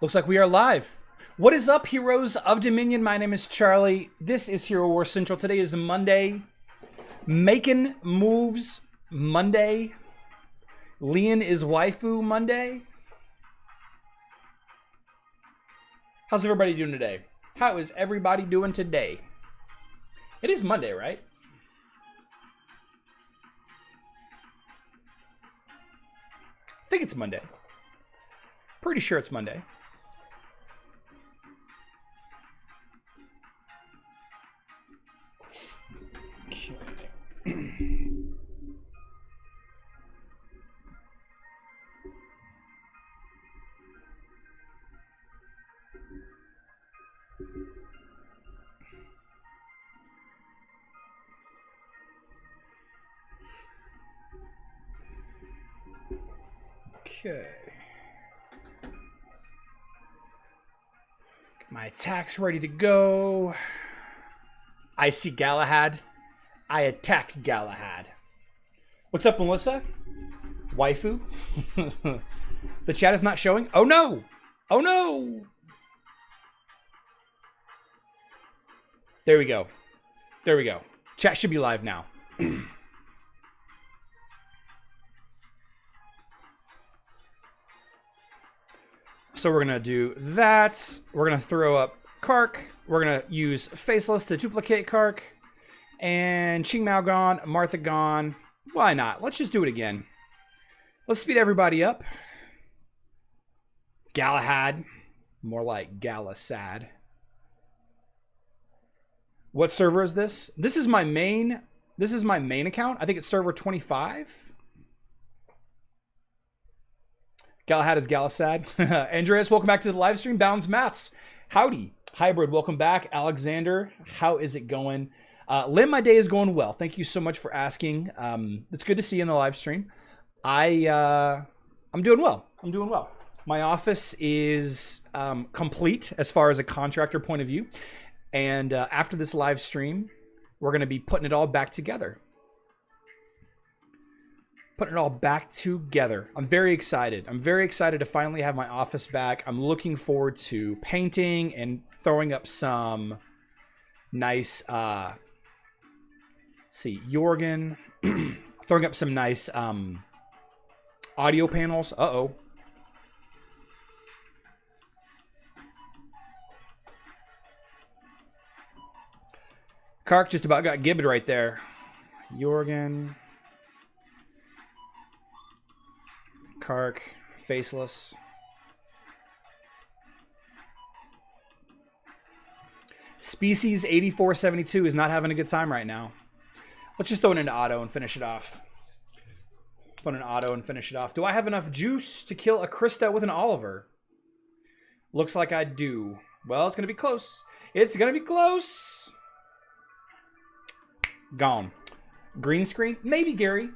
Looks like we are live. What is up, heroes of Dominion? My name is Charlie. This is Hero War Central. Today is Monday. Making moves Monday. Lian is waifu Monday. How's everybody doing today? How is everybody doing today? It is Monday, right? I think it's Monday. Pretty sure it's Monday. Okay. Get my attacks ready to go. I see Galahad. I attack Galahad. What's up, Melissa? Waifu? The chat is not showing? Oh no! Oh no! There we go. There we go. Chat should be live now. So we're going to do that. We're going to throw up Kark. We're going to use Faceless to duplicate Kark. And Ching Mao gone. Martha gone. Why not? Let's just do it again. Let's speed everybody up. Galahad. More like Galasad. What server is this? This is my main. This is my main account. I think it's server 25. Galahad is Galasad. Andreas, welcome back to the live stream. Bounds Mats. Howdy. Hybrid, welcome back. Alexander, how is it going? Lim, my day is going well. Thank you so much for asking. It's good to see you in the live stream. I'm doing well. I'm doing well. My office is complete as far as a contractor point of view. And after this live stream, we're going to be putting it all back together. Putting it all back together. I'm very excited. I'm very excited to finally have my office back. I'm looking forward to painting and throwing up some nice, Jorgen, throwing up some nice audio panels. Uh-oh. Kark just about got gibbed right there. Jorgen. Kark, Faceless. Species 8472 is not having a good time right now. Let's just throw it into auto and finish it off. Put an auto and finish it off. Do I have enough juice to kill a Krista with an Oliver? Looks like I do. Well, it's going to be close. It's going to be close. Gone. Green screen? Maybe, Gary.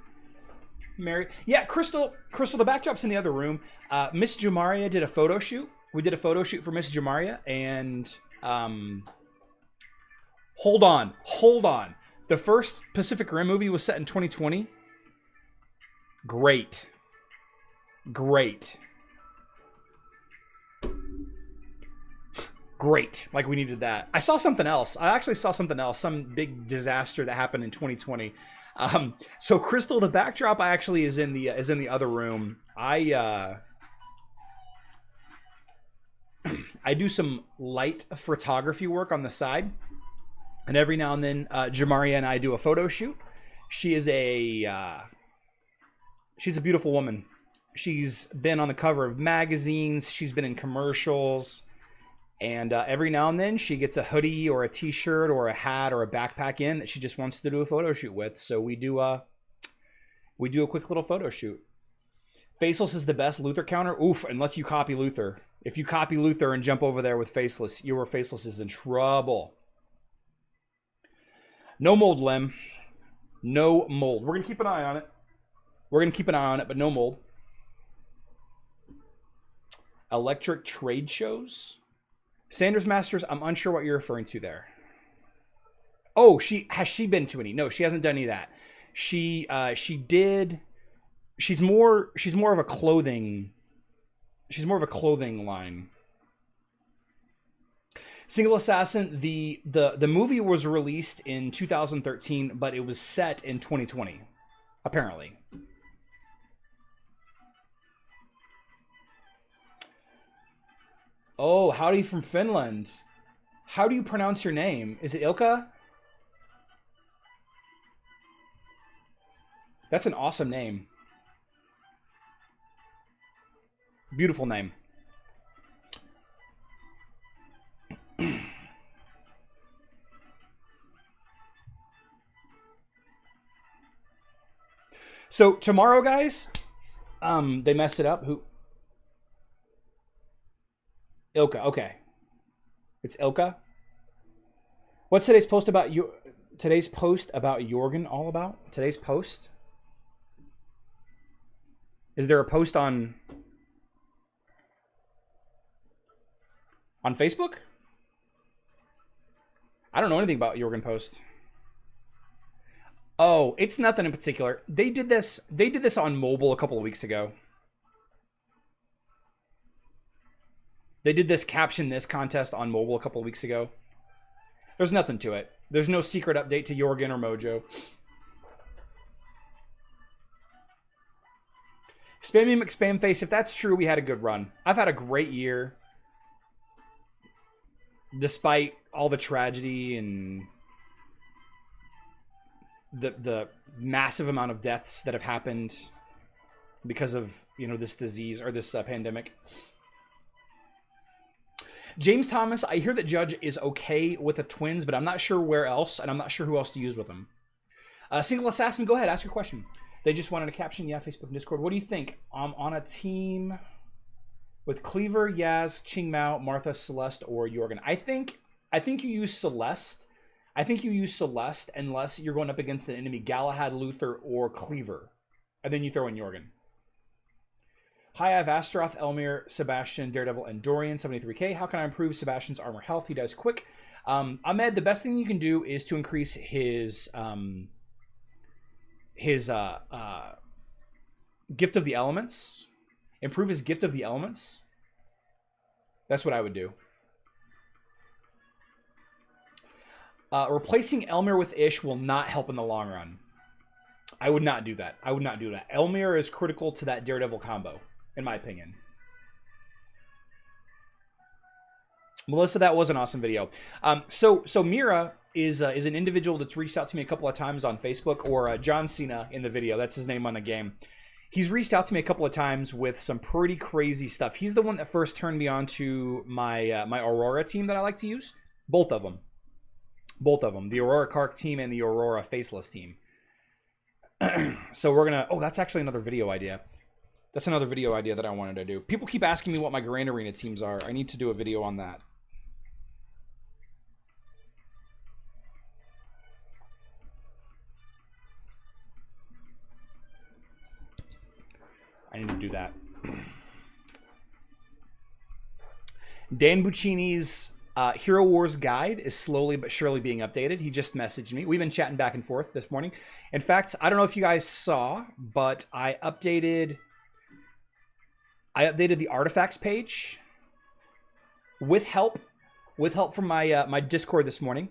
Mary, yeah, Crystal, the backdrop's in the other room. Miss Jamaria did a photo shoot. We did a photo shoot for Miss Jamaria, and hold on. The first Pacific Rim movie was set in 2020. Great. Like, we needed that. I saw something else. I actually saw something else. Some big disaster that happened in 2020. So Crystal, the backdrop actually is in the other room. I do some light photography work on the side, and every now and then Jamaria and I do a photo shoot. She's a beautiful woman. She's been on the cover of magazines. She's been in commercials. And every now and then she gets a hoodie or a t-shirt or a hat or a backpack in that she just wants to do a photo shoot with. So we do a quick little photo shoot. Faceless is the best Luther counter. Oof, unless you copy Luther. If you copy Luther and jump over there with Faceless, your Faceless is in trouble. No mold, Lem. No mold. We're going to keep an eye on it. But no mold. Electric trade shows. Sanders Masters, I'm unsure what you're referring to there. Oh, has she been to any? No, she hasn't done any of that. She did she's more of a clothing. She's more of a clothing line. Single Assassin, the movie was released in 2013, but it was set in 2020, apparently. Oh, howdy from Finland. How do you pronounce your name? Is it Ilka? That's an awesome name. Beautiful name. So tomorrow, guys, they messed it up. Who? Ilka. Okay, it's Ilka. What's today's post about you? Today's post about Jorgen all about? Today's post. Is there a post on Facebook? I don't know anything about Jorgen post. Oh, it's nothing in particular. They did this on mobile a couple of weeks ago. They did this caption this contest on mobile a couple of weeks ago. There's nothing to it. There's no secret update to Jorgen or Mojo. Spammy McSpamface, if that's true, we had a good run. I've had a great year. Despite all the tragedy and the massive amount of deaths that have happened because of, you know, this disease or this pandemic. James Thomas, I hear that Judge is okay with the twins, but I'm not sure where else, and I'm not sure who else to use with them. Single Assassin, go ahead, ask your question. They just wanted a caption. Yeah, Facebook and Discord. What do you think? I'm on a team with Cleaver, Yaz, Qingmao, Martha, Celeste, or Jorgen. I think you use Celeste. I think you use Celeste unless you're going up against an enemy Galahad, Luther, or Cleaver. And then you throw in Jorgen. Hi, I have Astaroth, Elmir, Sebastian, Daredevil, and Dorian, 73k. How can I improve Sebastian's armor health? He does quick. Ahmed, the best thing you can do is to increase his gift of the elements. Improve his gift of the elements. That's what I would do. Replacing Elmir with Ish will not help in the long run. I would not do that. I would not do that. Elmir is critical to that Daredevil combo, in my opinion. Melissa, that was an awesome video. So Mira is an individual that's reached out to me a couple of times on Facebook, or John Cena in the video. That's his name on the game. He's reached out to me a couple of times with some pretty crazy stuff. He's the one that first turned me on to my my Aurora team that I like to use. Both of them. The Aurora Kark team and the Aurora Faceless team. So we're gonna... Oh, that's actually another video idea. That's another video idea that I wanted to do. People keep asking me what my Grand Arena teams are. I need to do a video on that. I need to do that. Dan Buccini's Hero Wars guide is slowly but surely being updated. He just messaged me. We've been chatting back and forth this morning. In fact, I don't know if you guys saw, but I updated the artifacts page with help from my my Discord this morning.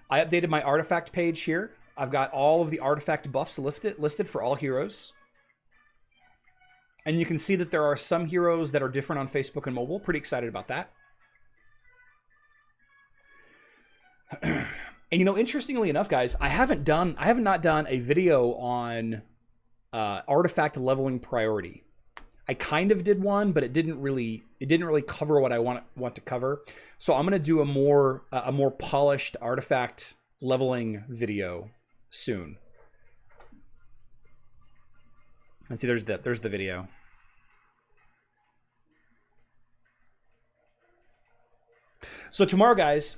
I updated my artifact page here. I've got all of the artifact buffs listed for all heroes. And you can see that there are some heroes that are different on Facebook and mobile. Pretty excited about that. And you know, interestingly enough, guys, I have not done a video on artifact leveling priority. I kind of did one, but it didn't really cover what I want to cover. So I'm gonna do a more polished artifact leveling video soon. And see, there's the video. So tomorrow, guys,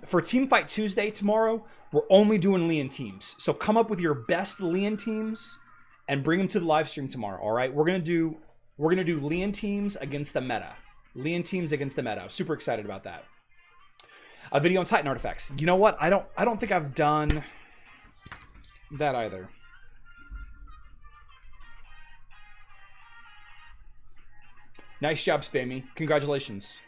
for Team Fight Tuesday tomorrow, we're only doing Lian teams. So come up with your best Lian teams and bring them to the live stream tomorrow. All right, we're gonna do Lian teams against the meta. Lian teams against the meta. I'm super excited about that. A video on Titan artifacts. You know what? I don't think I've done that either. Nice job, Spammy. Congratulations.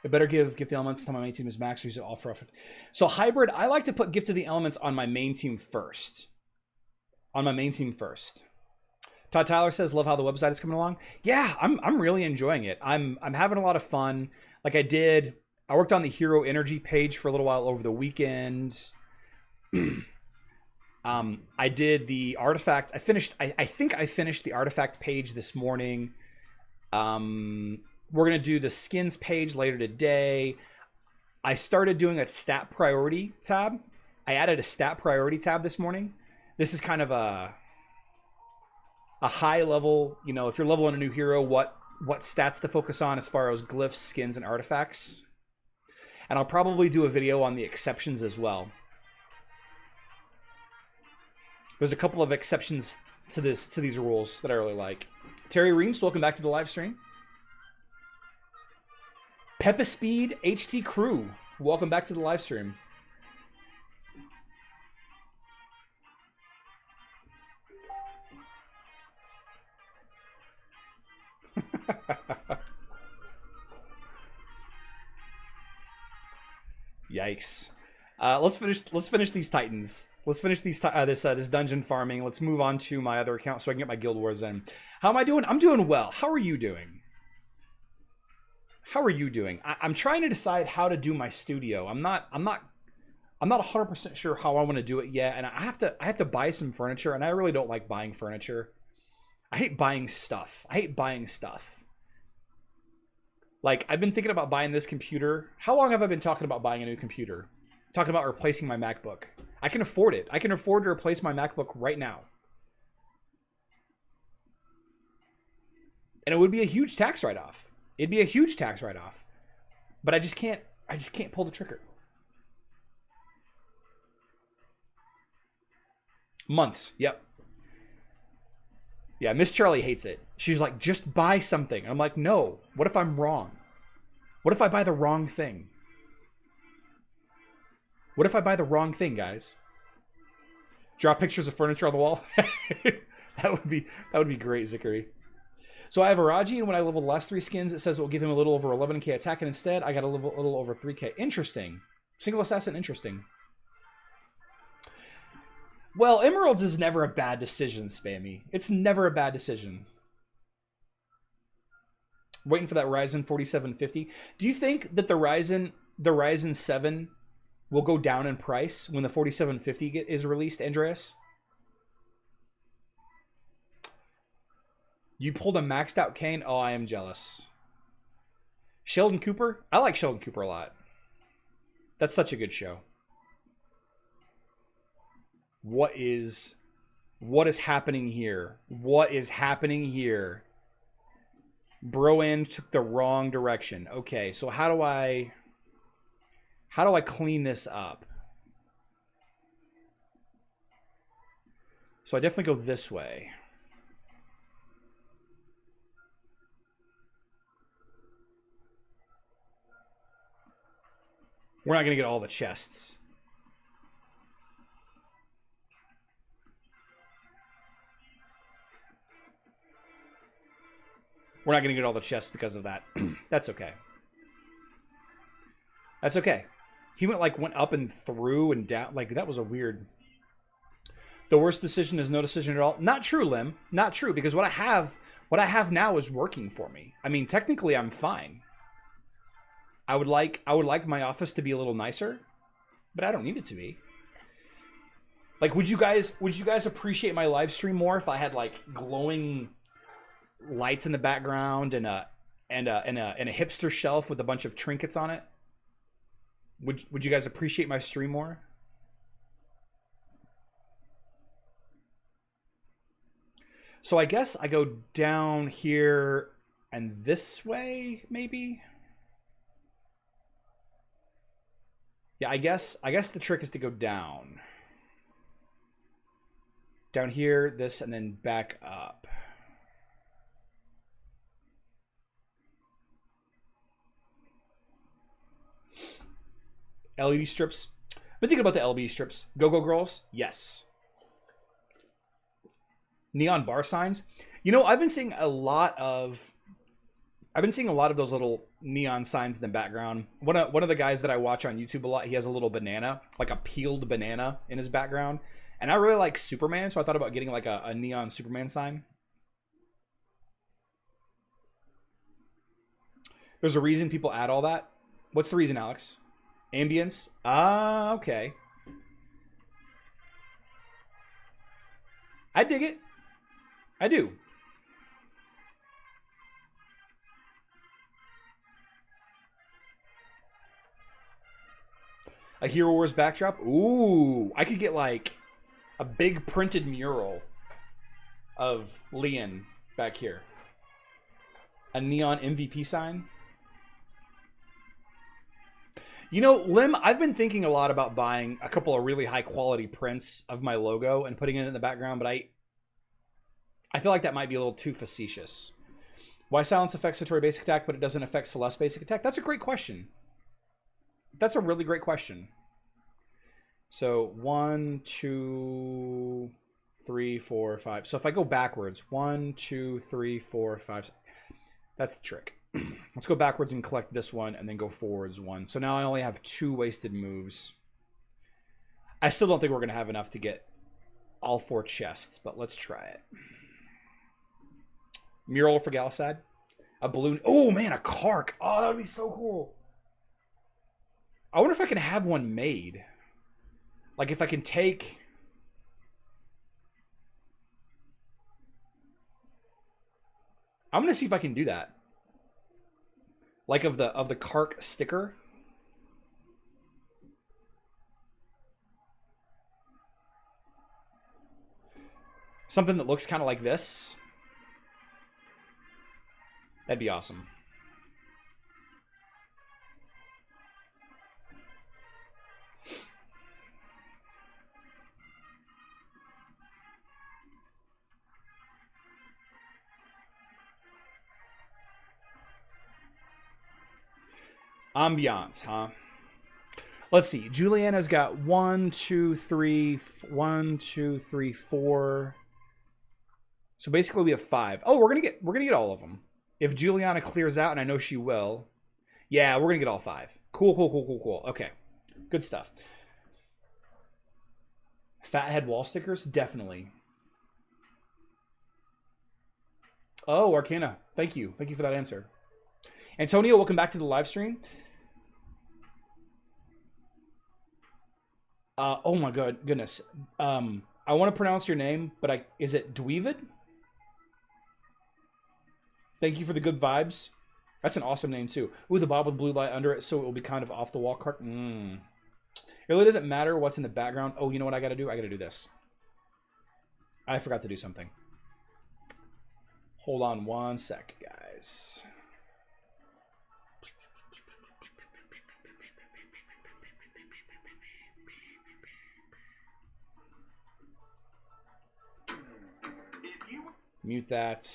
I better give Gift the Elements to my main team as max, or use it all for effort. So hybrid, I like to put Gift of the Elements on my main team first. On my main team first. Todd Tyler says, love how the website is coming along. Yeah, I'm really enjoying it. I'm having a lot of fun. Like I worked on the Hero Energy page for a little while over the weekend. I did the artifact. I think I finished the artifact page this morning. We're going to do the skins page later today. I started doing a stat priority tab. I added a stat priority tab this morning. This is kind of a high level, you know, if you're leveling a new hero, what stats to focus on as far as glyphs, skins, and artifacts. And I'll probably do a video on the exceptions as well. There's a couple of exceptions to these rules that I really like. Terry Reams, welcome back to the live stream. Peppa Speed HT Crew, welcome back to the live stream. Yikes. Let's finish these Titans. Let's finish these this dungeon farming. Let's move on to my other account so I can get my Guild Wars in. How am I doing? I'm doing well. How are you doing? How are you doing? I'm trying to decide how to do my studio. I'm not 100% sure how I want to do it yet, and I have to buy some furniture, and I really don't like buying furniture. I hate buying stuff. Like, I've been thinking about buying this computer. How long have I been talking about buying a new computer? Talking about replacing my MacBook. I can afford it. I can afford to replace my MacBook right now. And it would be a huge tax write-off. It'd be a huge tax write-off. But I just can't pull the trigger. Months. Yep. Yeah, Miss Charlie hates it. She's like, just buy something. And I'm like, no. What if I'm wrong? What if I buy the wrong thing? What if I buy the wrong thing, guys? Draw pictures of furniture on the wall? that would be great, Zikari. So I have Araji, and when I level the last 3 skins, it says it will give him a little over 11k attack, and instead I got a little over 3k. Interesting. Single assassin, interesting. Well, Emeralds is never a bad decision, Spammy. It's never a bad decision. Waiting for that Ryzen 4750. Do you think that the Ryzen 7 will go down in price when the 4750 is released, Andreas? You pulled a maxed out Kane? Oh, I am jealous. Sheldon Cooper? I like Sheldon Cooper a lot. That's such a good show. What is happening here? What is happening here? Broan took the wrong direction. Okay, so how do I clean this up? So I definitely go this way. We're not going to get all the chests. We're not going to get all the chests because of that. That's okay. That's okay. He went up and through and down. Like, that was a weird... The worst decision is no decision at all. Not true, Lim. Not true, because what I have now is working for me. I mean, technically, I'm fine. I would like my office to be a little nicer, but I don't need it to be. Like, would you guys appreciate my live stream more if I had like glowing lights in the background and a hipster shelf with a bunch of trinkets on it? Would you guys appreciate my stream more? So I guess I go down here and this way, maybe. Yeah, I guess the trick is to go down. Down here, this, and then back up. LED strips. I've been thinking about the LED strips. Go-Go Girls? Yes. Neon bar signs. You know, I've been seeing a lot of those little neon signs in the background. One of the guys that I watch on YouTube a lot, he has a little banana, like a peeled banana in his background. And I really like Superman, so I thought about getting like a neon Superman sign. There's a reason people add all that. What's the reason, Alex? Ambience? Ah, okay. I dig it. I do. A Hero Wars backdrop? Ooh, I could get like a big printed mural of Lian back here. A neon MVP sign. You know, Lim, I've been thinking a lot about buying a couple of really high quality prints of my logo and putting it in the background, but I feel like that might be a little too facetious. Why silence affects Satori basic attack, but it doesn't affect Celeste basic attack? That's a great question. That's a really great question. So 1, 2, 3, 4, 5. So if I go backwards, 1, 2, 3, 4, 5. That's the trick. Let's go backwards and collect this one and then go forwards 1. So now I only have 2 wasted moves. I still don't think we're going to have enough to get all 4 chests, but let's try it. Mural for Galisad. A balloon. Oh, man, a Kark. Oh, that would be so cool. I wonder if I can have one made. Like if I can take... I'm going to see if I can do that. Like of the Kark sticker. Something that looks kind of like this. That'd be awesome. Ambiance, huh? Let's see. Juliana's got 1, 2, 3, 1, 2, 3, 4. So basically we have 5. Oh, we're gonna get all of them. If Juliana clears out, and I know she will, yeah, we're gonna get all 5. Cool. Okay, good stuff. Fathead wall stickers, definitely. Oh, Arcana, thank you for that answer. Antonio, welcome back to the live stream. Oh my goodness. I want to pronounce your name, but is it Dweevid? Thank you for the good vibes. That's an awesome name too. Ooh, the bob with blue light under it, so it will be kind of off the wall cart. It really doesn't matter what's in the background. Oh, you know what I gotta do? I gotta do this. I forgot to do something. Hold on 1 sec, guys. Mute that.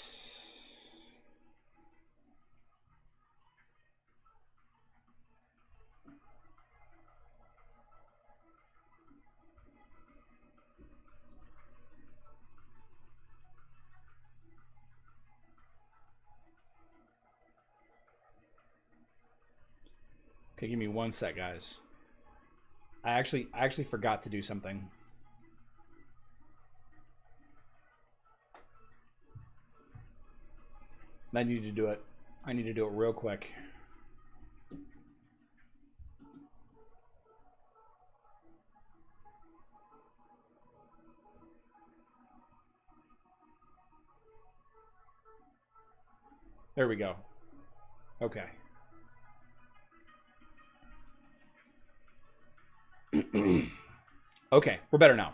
Okay, give me 1 sec, guys. I actually forgot to do something. I need to do it. I need to do it real quick. There we go. Okay. Okay, we're better now.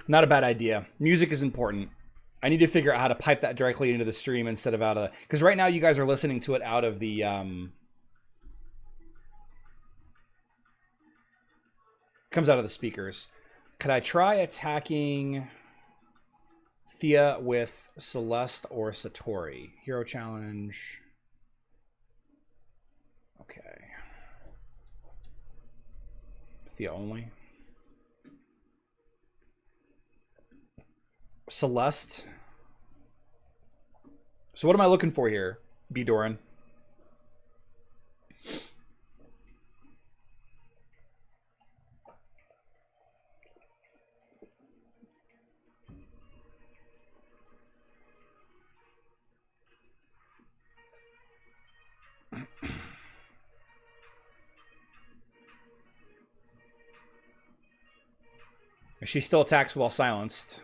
Not a bad idea. Music is important. I need to figure out how to pipe that directly into the stream instead of out of... Because right now you guys are listening to it out of the... Comes out of the speakers. Could I try attacking Thea with Celeste or Satori. Hero challenge. Okay. Thea only. Celeste. So what am I looking for here, B. Doran? She still attacks while silenced.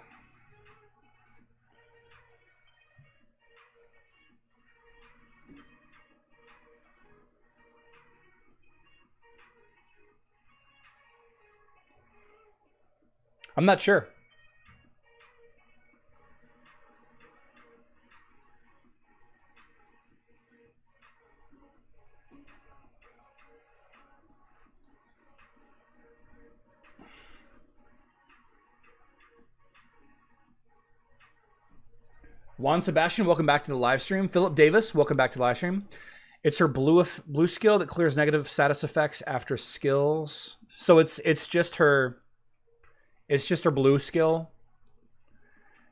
I'm not sure. Juan Sebastian, welcome back to the live stream. Philip Davis, welcome back to the live stream. It's her blue skill that clears negative status effects after skills. So it's just her blue skill.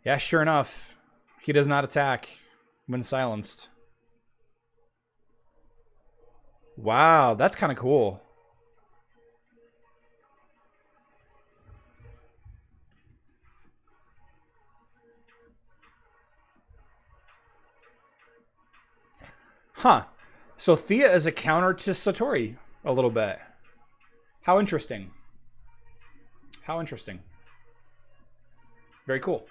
Yeah, sure enough, he does not attack when silenced. Wow, that's kind of cool. Huh. So Thea is a counter to Satori a little bit. How interesting. How interesting. Very cool.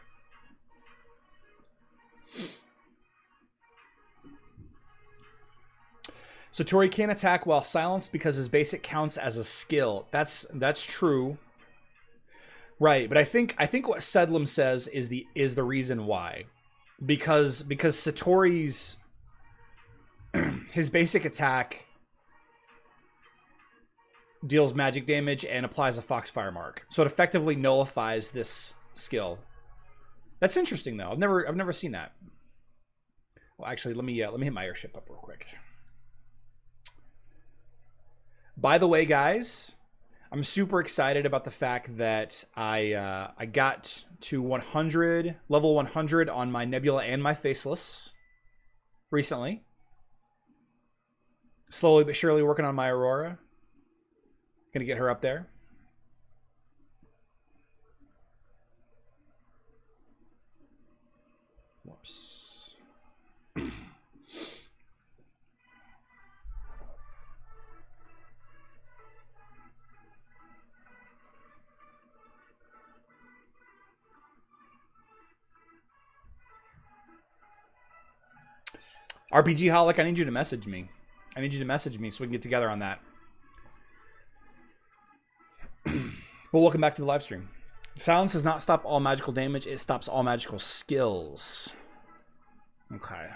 Satori can't attack while silenced because his basic counts as a skill. That's true. Right, but I think what Sedlum says is the reason why. Because Satori's his basic attack deals magic damage and applies a Foxfire mark. So it effectively nullifies this skill. That's interesting though. I've never seen that. Well, actually, let me hit my airship up real quick. By the way, guys, I'm super excited about the fact that I got to level 100 on my Nebula and my Faceless recently. Slowly but surely working on my Aurora. Gonna get her up there. Whoops. RPG Holic, I need you to message me. I need you to message me so we can get together on that. But welcome back to the live stream. Silence does not stop all magical damage. It stops all magical skills. Okay.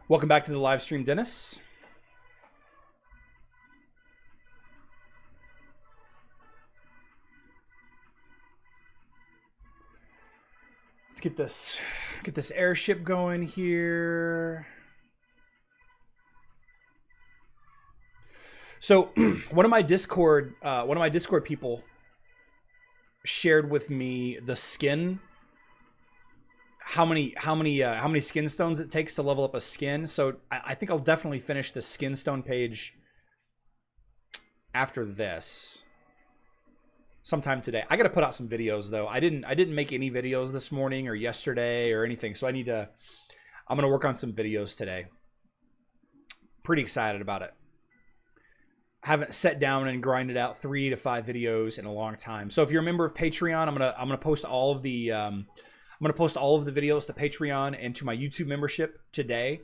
Welcome back to the live stream, Dennis. Let's get this airship going here. So one of my Discord people shared with me the skin. How many skin stones it takes to level up a skin. So I think I'll definitely finish the skin stone page after this. Sometime today. I got to put out some videos though. I didn't make any videos this morning or yesterday or anything. So I'm going to work on some videos today. Pretty excited about it. Haven't sat down and grinded out 3 to 5 videos in a long time. So if you're a member of Patreon, I'm gonna post all of the videos to Patreon and to my YouTube membership today.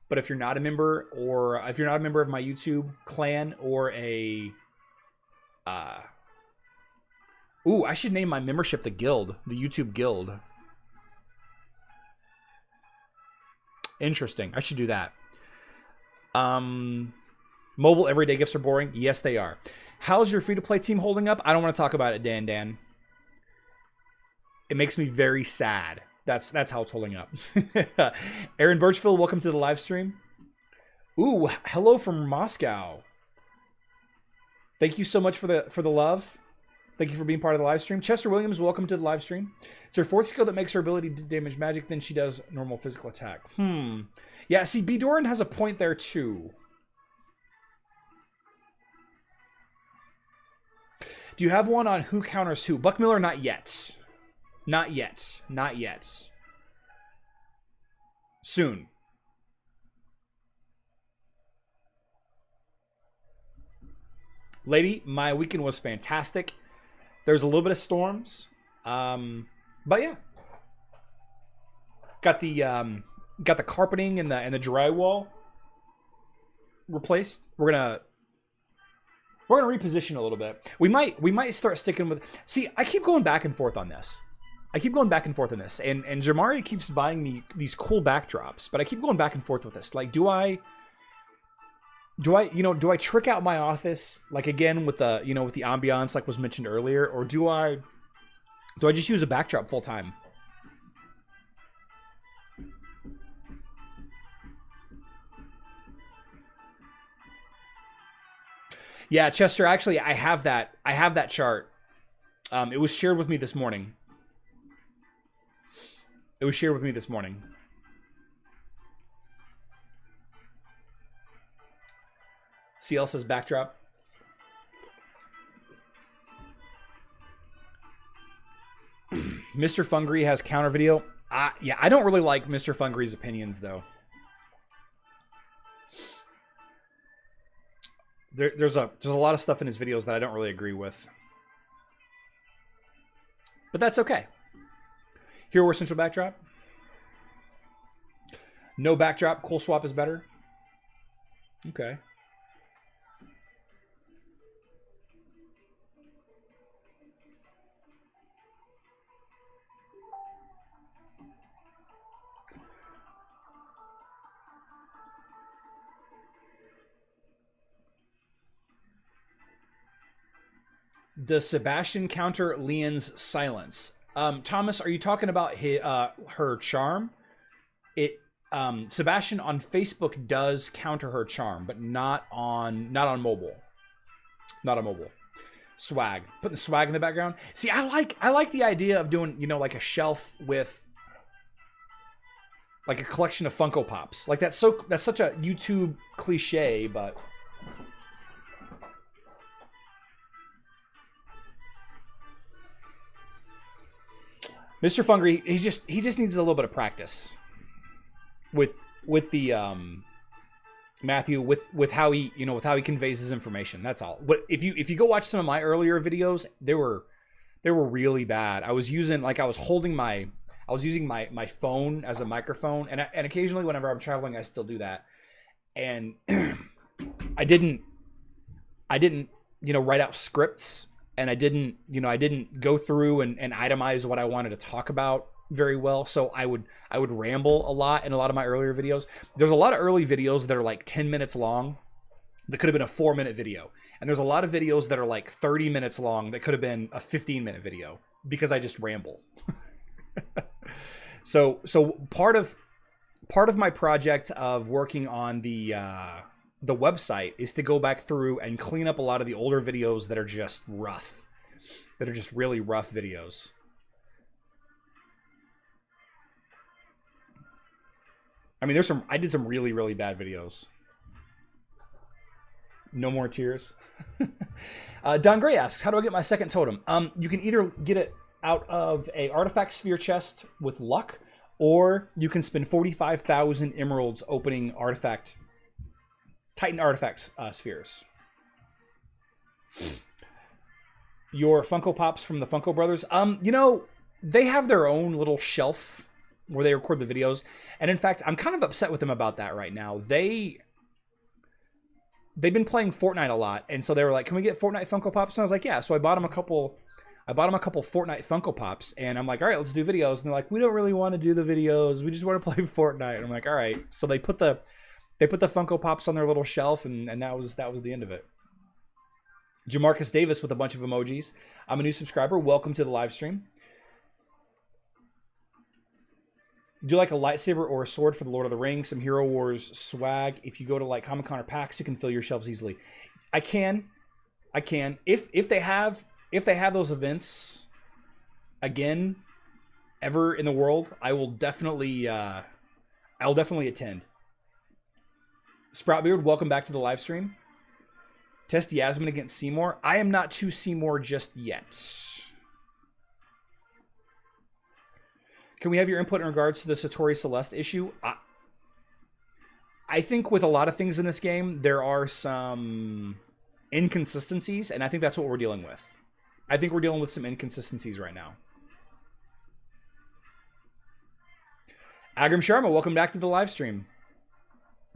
But if you're not a member, or if you're not a member of my YouTube clan or a I should name my membership the Guild, the YouTube Guild. Interesting. I should do that. Mobile everyday gifts are boring. Yes, they are. How's your free-to-play team holding up? I don't want to talk about it, Dan. It makes me very sad. That's how it's holding up. Aaron Birchfield, welcome to the live stream. Ooh, hello from Moscow. Thank you so much for the love. Thank you for being part of the live stream. Chester Williams, welcome to the live stream. It's her 4th skill that makes her ability to damage magic, then she does normal physical attack. Yeah, see, B. Doran has a point there too. Do you have one on who counters who? Buck Miller, not yet. Not yet. Not yet. Soon. Lady, my weekend was fantastic. There's a little bit of storms. But yeah. Got the carpeting and the drywall replaced. We're gonna reposition a little bit. We might start sticking with. See, I keep going back and forth on this. And Jamari keeps buying me these cool backdrops, but I keep going back and forth with this. Like, do I trick out my office like again with the with the ambiance like was mentioned earlier, or do I just use a backdrop full time? Yeah, Chester, actually I have that chart. It was shared with me this morning. CL says backdrop. Mr. Fungry has counter video. Yeah, I don't really like Mr. Fungry's opinions though. There's a lot of stuff in his videos that I don't really agree with. But that's okay. Hero War Central backdrop. No backdrop. Cool swap is better. Okay. Does Sebastian counter Lian's silence? Thomas, are you talking about her charm? Sebastian on Facebook does counter her charm, but not on mobile. Not on mobile. Swag. Putting swag in the background. See, I like the idea of doing, like a shelf with like a collection of Funko Pops. Like that's such a YouTube cliche, but Mr. Fungry, he just needs a little bit of practice with the Matthew with how he conveys his information. That's all. But if you go watch some of my earlier videos, they were really bad. I was using my phone as a microphone, and occasionally whenever I'm traveling, I still do that. And I didn't write out scripts. And I didn't go through and itemize what I wanted to talk about very well. So I would ramble a lot in a lot of my earlier videos. There's a lot of early videos that are like 10 minutes long that could have been a 4-minute video. And there's a lot of videos that are like 30 minutes long that could have been a 15-minute video because I just ramble. So part of my project of working on the website is to go back through and clean up a lot of the older videos that are just rough, that are just really rough videos. I mean, I did some really, really bad videos. No more tears. Don Gray asks, how do I get my second totem? You can either get it out of a artifact sphere chest with luck, or you can spend 45,000 emeralds opening Titan artifacts spheres. Your Funko Pops from the Funko Brothers. They have their own little shelf where they record the videos. And in fact, I'm kind of upset with them about that right now. They've been playing Fortnite a lot, and so they were like, "Can we get Fortnite Funko Pops?" And I was like, "Yeah." So I bought them a couple Fortnite Funko Pops, and I'm like, "All right, let's do videos." And they're like, "We don't really want to do the videos. We just want to play Fortnite." And I'm like, "All right." So they put the Funko Pops on their little shelf, and that was the end of it. Jamarcus Davis with a bunch of emojis. I'm a new subscriber. Welcome to the live stream. Do like a lightsaber or a sword for the Lord of the Rings, some Hero Wars swag. If you go to like Comic-Con or PAX, you can fill your shelves easily. I can. If they have those events again ever in the world, I'll definitely attend. Sproutbeard, welcome back to the live stream. Test Yasmin against Seymour. I am not too Seymour just yet. Can we have your input in regards to the Satori Celeste issue? I think with a lot of things in this game, there are some inconsistencies, and I think that's what we're dealing with. I think we're dealing with some inconsistencies right now. Agam Sharma, welcome back to the live stream.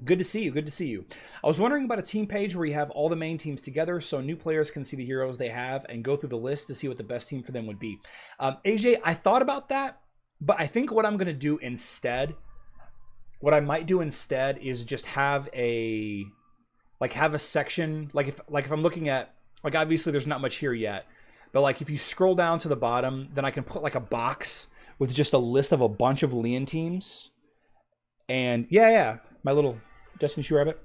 Good to see you. Good to see you. I was wondering about a team page where you have all the main teams together so new players can see the heroes they have and go through the list to see what the best team for them would be. AJ, I thought about that. But I think what I'm going to do instead, what I might do instead is just have a section, like if I'm looking at, like obviously there's not much here yet, but like if you scroll down to the bottom, then I can put like a box with just a list of a bunch of Lian teams. And yeah, my little Destiny Shoe Rabbit.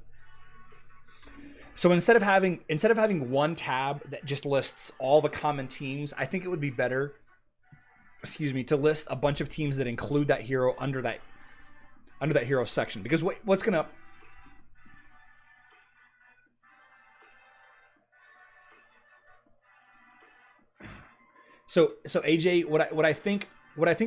So instead of having one tab that just lists all the common teams, I think it would be better, to list a bunch of teams that include that hero under that hero section. Because what's gonna so AJ, what I think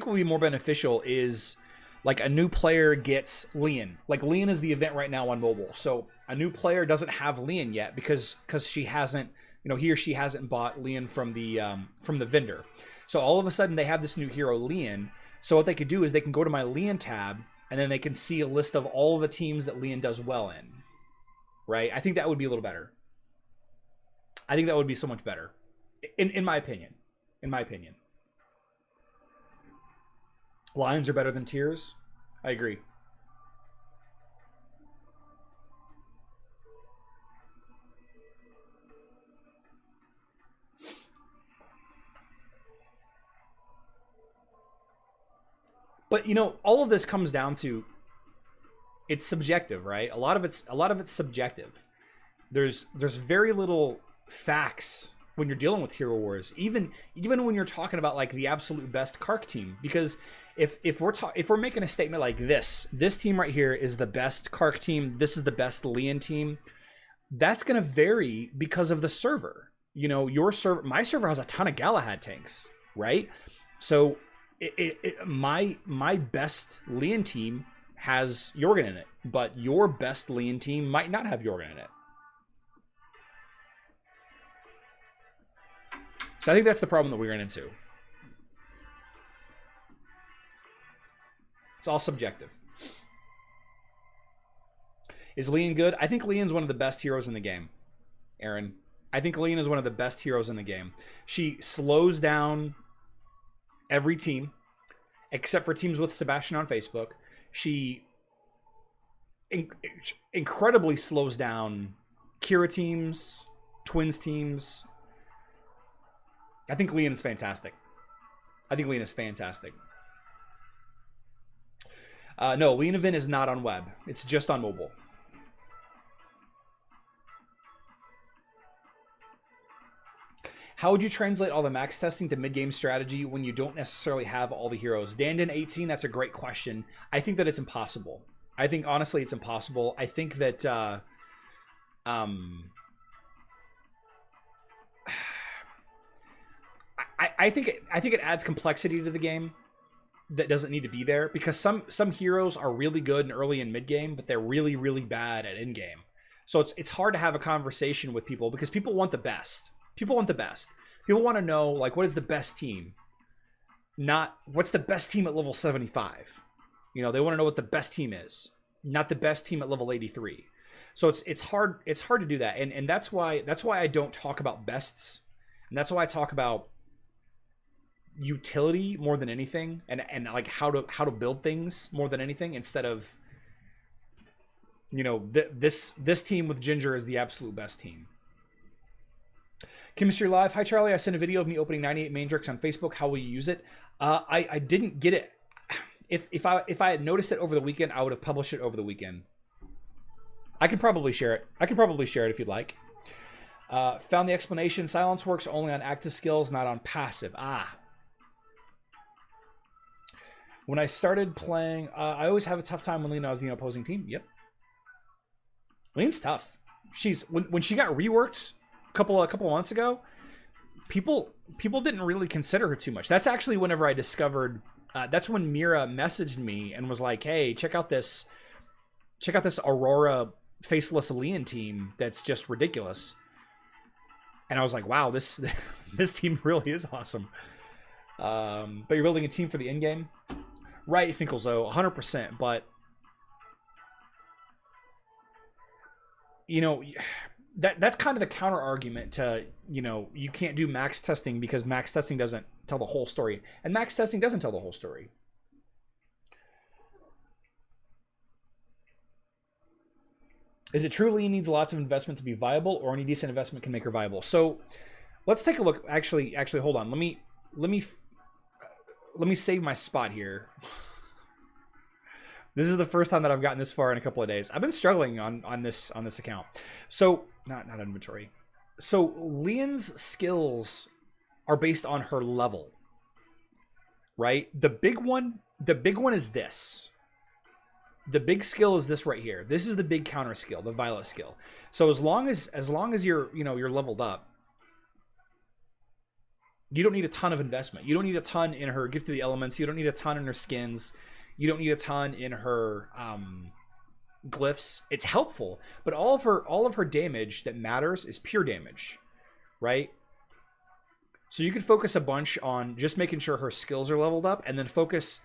will be more beneficial is like a new player gets Lian. Like Lian is the event right now on mobile. So a new player doesn't have Lian yet because she hasn't, he or she hasn't bought Lian from the vendor. So all of a sudden they have this new hero, Lian. So what they could do is they can go to my Lian tab, and then they can see a list of all of the teams that Lian does well in. Right? I think that would be a little better. I think that would be so much better. In my opinion. In my opinion. Lions are better than tiers. I agree. But all of this comes down to it's subjective, right? A lot of it's subjective. There's very little facts when you're dealing with Hero Wars, even when you're talking about like the absolute best Kark team. Because if we're making a statement like this team right here is the best Kark team, this is the best Lian team, that's gonna vary because of the server. Your server, my server has a ton of Galahad tanks, right? So my best Lian team has Jorgen in it, but your best Lian team might not have Jorgen in it. So I think that's the problem that we ran into. It's all subjective. Is Lian good? I think Lian's one of the best heroes in the game, Aaron. I think Lian is one of the best heroes in the game. She slows down every team, except for teams with Sebastian on Facebook. She incredibly slows down Kira teams, Twins teams. I think Lian is fantastic. No, Lian event is not on web. It's just on mobile. How would you translate all the max testing to mid-game strategy when you don't necessarily have all the heroes? Dandan18, that's a great question. I think that it's impossible. I think, honestly, it's impossible. I think that... I think it adds complexity to the game that doesn't need to be there, because some heroes are really good in early and mid-game, but they're really, really bad at in-game. So it's hard to have a conversation with people because people want the best. People want the best. People want to know, like, what is the best team? Not what's the best team at level 75. They want to know what the best team is, not the best team at level 83. So it's hard to do that. And that's why I don't talk about bests. And that's why I talk about utility more than anything, and like how to build things more than anything, instead of this team with Ginger is the absolute best team. Chemistry Live. Hi, Charlie. I sent a video of me opening 98 Mandrakes on Facebook. How will you use it? I didn't get it. if I had noticed it over the weekend, I would have published it over the weekend. I could probably share it. I could probably share it if you'd like. Found the explanation. Silence works only on active skills, not on passive. Ah. When I started playing, I always have a tough time when Lena was the opposing team. Yep. Lean's tough. She's when she got reworked a couple months ago, people didn't really consider her too much. That's actually whenever I discovered. That's when Mira messaged me and was like, "Hey, check out this Aurora faceless Lian team. That's just ridiculous." And I was like, "Wow, this team really is awesome." But you're building a team for the end game, right? Finkelzo, 100%. But you know, that's kind of the counter argument to, you know, you can't do max testing because max testing doesn't tell the whole story, and max testing doesn't tell the whole story. Is it true Lian needs lots of investment to be viable, or any decent investment can make her viable? So let's take a look. Actually, hold on. Let me save my spot here. This is the first time that I've gotten this far in a couple of days. I've been struggling on this account. So not inventory. So Lian's skills are based on her level, right? The big one is this. The big skill is this right here. This is the big counter skill, the violet skill. So as long as you're leveled up, you don't need a ton of investment. You don't need a ton in her gift of the elements. You don't need a ton in her skins. You don't need a ton in her glyphs. It's helpful, but all of her damage that matters is pure damage, right? So you could focus a bunch on just making sure her skills are leveled up, and then focus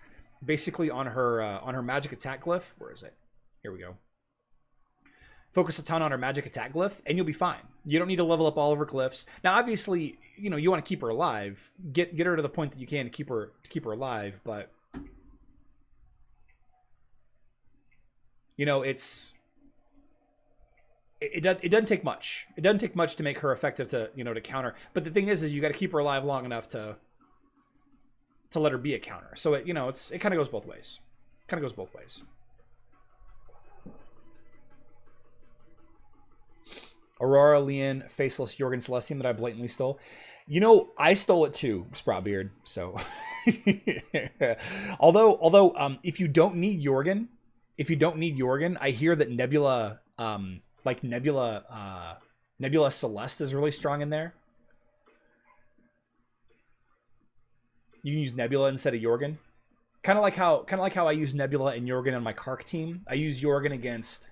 basically on her magic attack glyph. Where is it? Here we go. Focus a ton on her magic attack glyph, and you'll be fine. You don't need to level up all of her glyphs. Now, obviously, you know, you want to keep her alive. Get her to the point that you can to keep her alive, but you know, it doesn't take much. It doesn't take much to make her effective to counter. But the thing is you got to keep her alive long enough to let her be a counter. So it kind of goes both ways. Aurora, Lian, faceless Jorgen Celestium that I blatantly stole. You know, I stole it too, Sprawbeard. So, although, if you don't need Jorgen, I hear that Nebula, Nebula Celeste is really strong in there. You can use Nebula instead of Jorgen. Kind of like how I use Nebula and Jorgen on my Kark team. I use Jorgen against,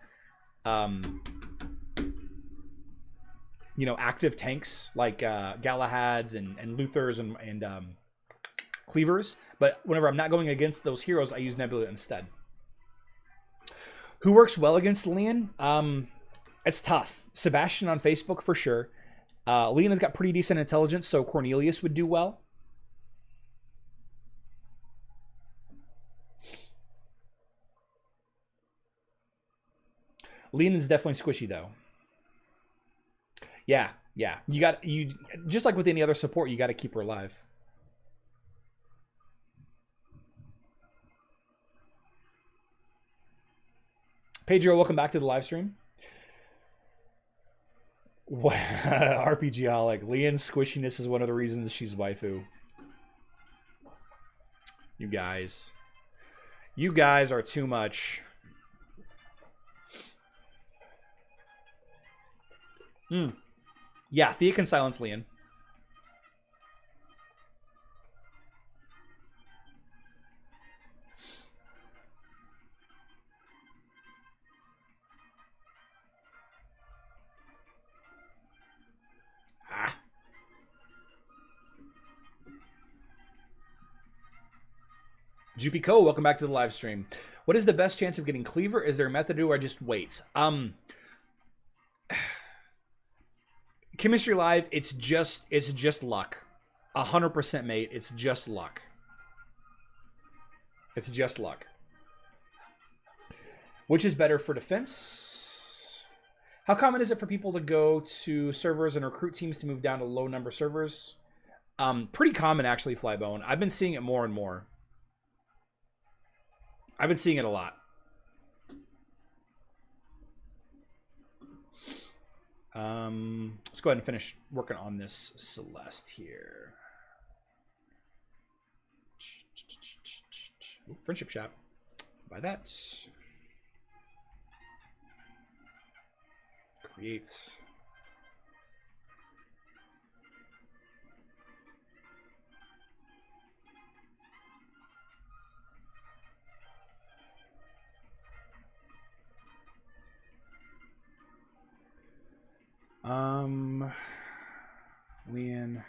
active tanks like Galahads and Luthers and Cleavers. But whenever I'm not going against those heroes, I use Nebula instead. Who works well against Lian? It's tough. Sebastian on Facebook for sure. Lian has got pretty decent intelligence, so Cornelius would do well. Lian is definitely squishy though. Yeah. You just like with any other support, you got to keep her alive. Pedro, welcome back to the live stream. RPGaholic. Lian's squishiness is one of the reasons she's waifu. You guys are too much. Yeah, Thea can silence Lian. Jupico, welcome back to the live stream. What is the best chance of getting Cleaver? Is there a method to or just waits? Chemistry Live, it's just luck. 100%, mate. It's just luck. It's just luck. Which is better for defense? How common is it for people to go to servers and recruit teams to move down to low number servers? Pretty common, actually, Flybone. I've been seeing it more and more. I've been seeing it a lot. Let's go ahead and finish working on this Celeste here. Ooh, friendship shop. Buy that. Creates. Lian. I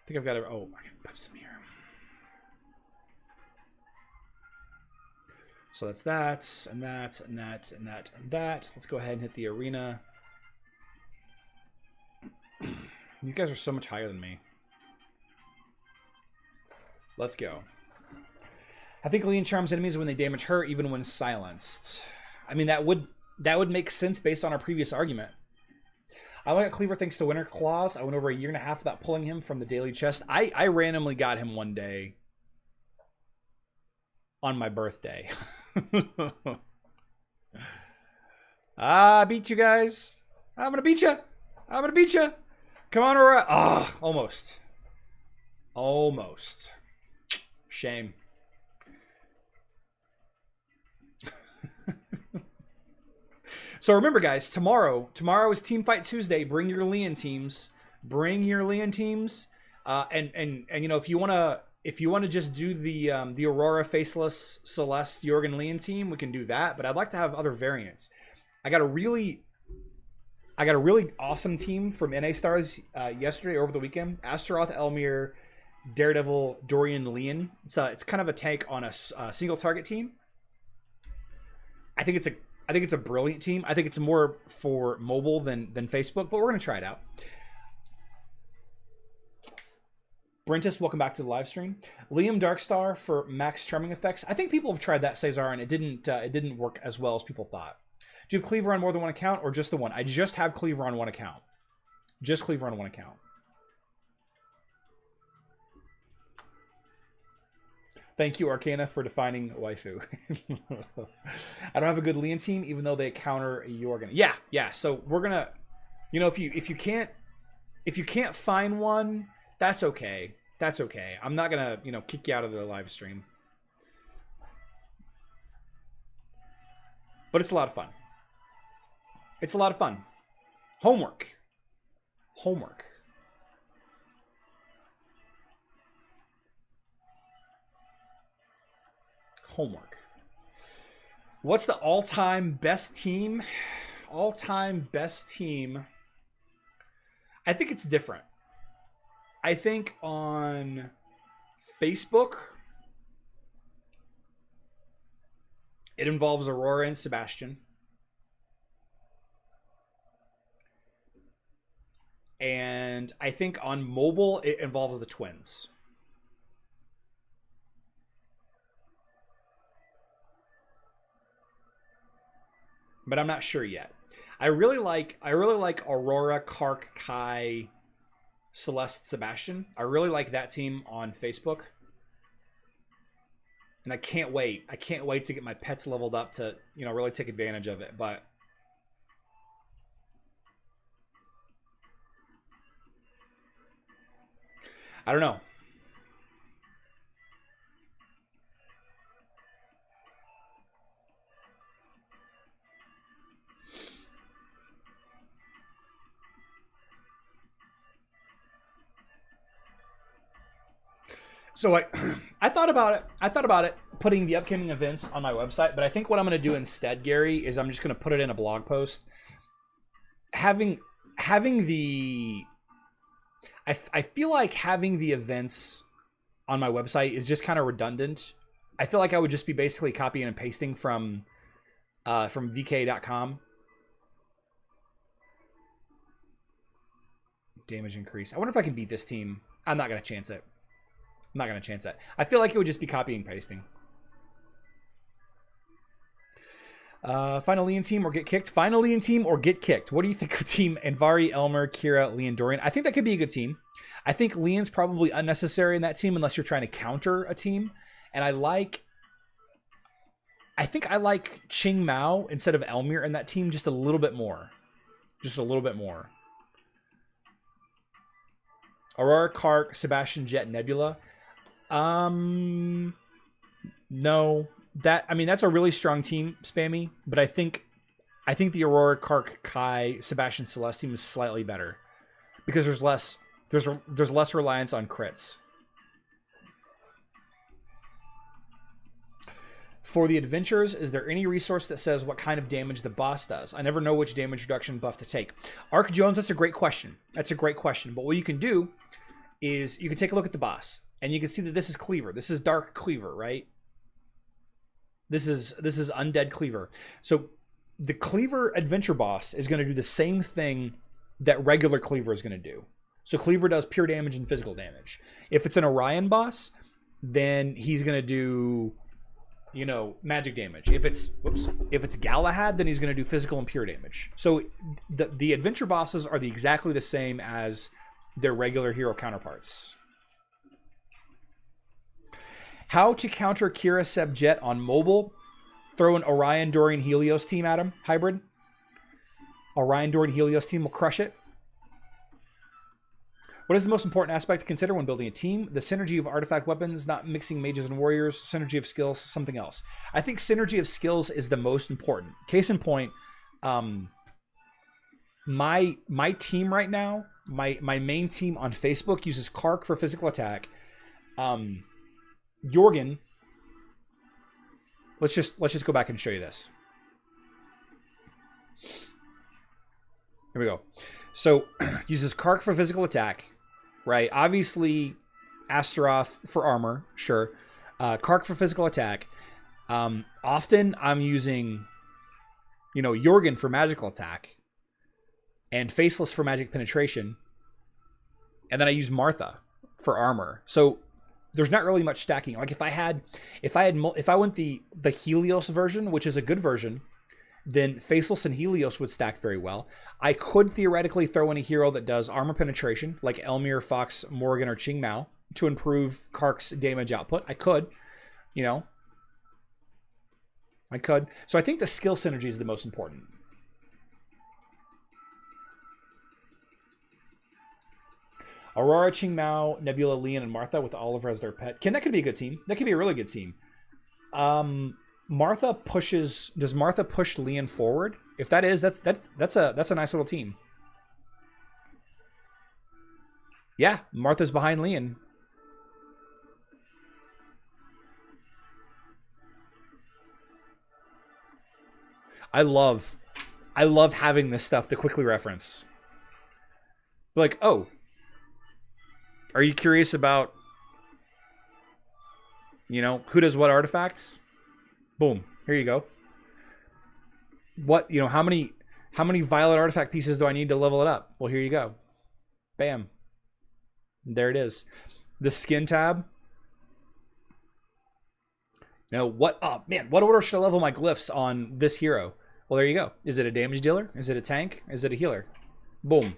think I've got to. Oh, I can put some here. So that's that, and that, and that, and that, and that. Let's go ahead and hit the arena. These guys are so much higher than me. Let's go. I think Lian charms enemies when they damage her, even when silenced. I mean, that would make sense based on our previous argument. I went at Cleaver thanks to Winter Claws. I went over a year and a half without pulling him from the daily chest. I randomly got him one day on my birthday. I beat you guys. I'm gonna beat you. I'm gonna beat you. Come on, Aurora. Ah, almost. Almost. Shame. So remember, guys, tomorrow is Team Fight Tuesday. Bring your Lian teams. Bring your Lian teams. And you know, if you wanna just do the Aurora Faceless Celeste Jorgen Lian team, we can do that. But I'd like to have other variants. I got a really awesome team from NA Stars yesterday over the weekend. Astaroth, Elmir, Daredevil, Dorian, Lian. So it's kind of a tank on a single target team. I think it's a brilliant team. I think it's more for mobile than Facebook, but we're gonna try it out. Brentus, welcome back to the live stream. Liam Darkstar for max charming effects. I think people have tried that Cesar and it didn't work as well as people thought. Do you have Cleaver on more than one account or just the one? I just have Cleaver on one account. Just Cleaver on one account. Thank you, Arcana, for defining waifu. I don't have a good Lian team, even though they counter Jorgen. Yeah. So we're gonna, you know, if you can't find one, that's okay. That's okay. I'm not gonna, you know, kick you out of the live stream. But it's a lot of fun. It's a lot of fun. Homework. Homework. Homework. What's the all-time best team? All-time best team. I think it's different. I think on Facebook, it involves Aurora and Sebastian. And I think on mobile, it involves the twins. But I'm not sure yet. I really like Aurora, Kark, Kai, Celeste, Sebastian. I really like that team on Facebook. And I can't wait. I can't wait to get my pets leveled up to, you know, really take advantage of it. But I don't know. So I thought about it. I thought about it putting the upcoming events on my website, but I think what I'm going to do instead, Gary, is I'm just going to put it in a blog post. Having the I feel like having the events on my website is just kind of redundant. I feel like I would just be basically copying and pasting from vk.com. Damage increase. I wonder if I can beat this team. I'm not going to chance it. I'm not going to chance that. I feel like it would just be copying and pasting. Final Lian team or get kicked? Final Lian team or get kicked? What do you think of team Anvari, Elmer, Kira, Lian, Dorian? I think that could be a good team. I think Lian's probably unnecessary in that team unless you're trying to counter a team. And I think I like Ching Mao instead of Elmir in that team just a little bit more. Just a little bit more. Aurora, Kark, Sebastian, Jet, Nebula. No. That's a really strong team, Spammy, but I think the Aurora, Kark, Kai, Sebastian, Celeste team is slightly better. Because there's less reliance on crits. For the adventures, is there any resource that says what kind of damage the boss does? I never know which damage reduction buff to take. Ark Jones, that's a great question. That's a great question. But what you can do is you can take a look at the boss, and you can see that this is Cleaver. This is Dark Cleaver, right? This is Undead Cleaver. So the Cleaver adventure boss is going to do the same thing that regular Cleaver is going to do. So Cleaver does pure damage and physical damage. If it's an Orion boss, then he's going to do, you know, magic damage. If it's Galahad, then he's going to do physical and pure damage. So the adventure bosses are exactly the same as their regular hero counterparts. How to counter Kira Seb Jet on mobile? Throw an Orion, Dorian, Helios team at him. Hybrid. Orion, Dorian, Helios team will crush it. What is the most important aspect to consider when building a team? The synergy of artifact weapons, not mixing mages and warriors, synergy of skills, something else. I think synergy of skills is the most important. Case in point, my team right now, my main team on Facebook uses Kark for physical attack. Jorgen, let's just go back and show you this. Here we go. So uses Kark for physical attack, right? Obviously, Astaroth for armor, sure. Kark for physical attack. Often I'm using, you know, Jorgen for magical attack, and Faceless for magic penetration, and then I use Martha for armor. So there's not really much stacking. Like if I went the Helios version, which is a good version, then Faceless and Helios would stack very well. I could theoretically throw in a hero that does armor penetration, like Elmir, Fox, Morgan, or Ching Mao, to improve Kark's damage output. I could, you know. I could. So I think the skill synergy is the most important. Aurora, Ching Mao, Nebula, Lian, and Martha with Oliver as their pet. That could be a good team. That could be a really good team. Martha pushes. Does Martha push Lian forward? If that is, that's a nice little team. Yeah, Martha's behind Lian. I love having this stuff to quickly reference. Like, oh, are you curious about, you know, who does what artifacts? Boom. Here you go. What, you know, how many violet artifact pieces do I need to level it up? Well, here you go. Bam. There it is. The skin tab. You know, what order should I level my glyphs on this hero? Well, there you go. Is it a damage dealer? Is it a tank? Is it a healer? Boom.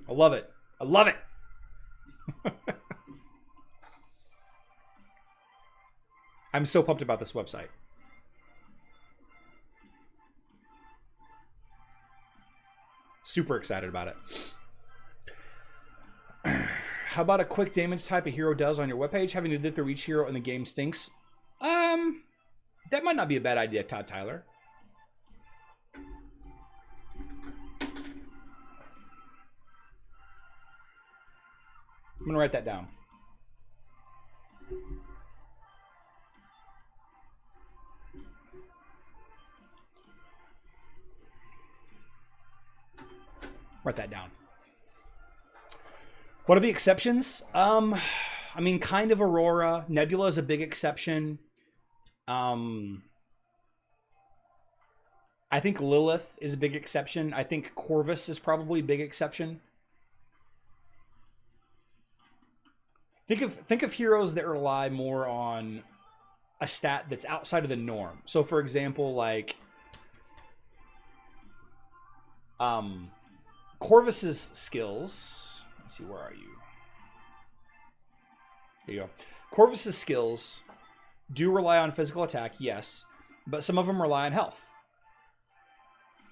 I love it. I love it. I'm so pumped about this website. Super excited about it. How about a quick damage type a hero does on your webpage? Having to do through each hero in the game stinks. That might not be a bad idea, Todd Tyler. I'm going to write that down. Write that down. What are the exceptions? I mean, kind of Aurora. Nebula is a big exception. I think Lilith is a big exception. I think Corvus is probably a big exception. Think of heroes that rely more on a stat that's outside of the norm. So, for example, like Corvus's skills. Let's see, where are you? Here you go. Corvus's skills do rely on physical attack, yes, but some of them rely on health.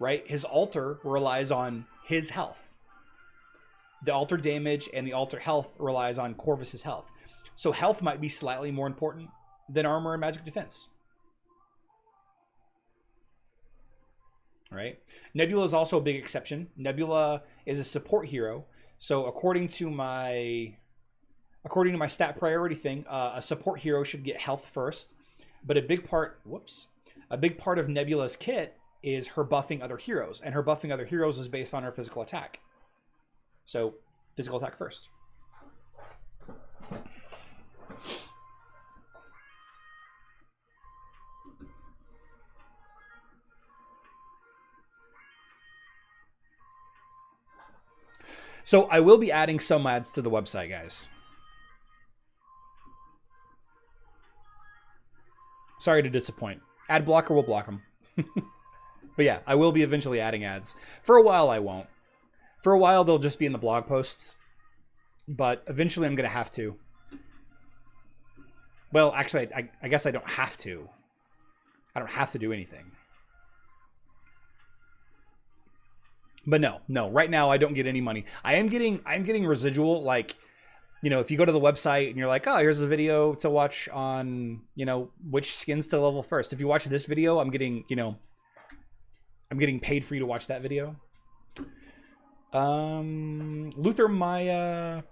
Right? His altar relies on his health. The altar damage and the altar health relies on Corvus's health. So health might be slightly more important than armor and magic defense. Right? Nebula is also a big exception. Nebula is a support hero. So according to my stat priority thing, a support hero should get health first. But a big part of Nebula's kit is her buffing other heroes, and her buffing other heroes is based on her physical attack. So, physical attack first. So, I will be adding some ads to the website, guys. Sorry to disappoint. Ad blocker will block them. But yeah, I will be eventually adding ads. For a while, I won't. For a while, they'll just be in the blog posts. But eventually, I'm going to have to. Well, actually, I guess I don't have to. I don't have to do anything. But no. Right now, I don't get any money. I'm getting residual, like, you know, if you go to the website and you're like, oh, here's a video to watch on, you know, which skins to level first. If you watch this video, I'm getting paid for you to watch that video. Luther Maya.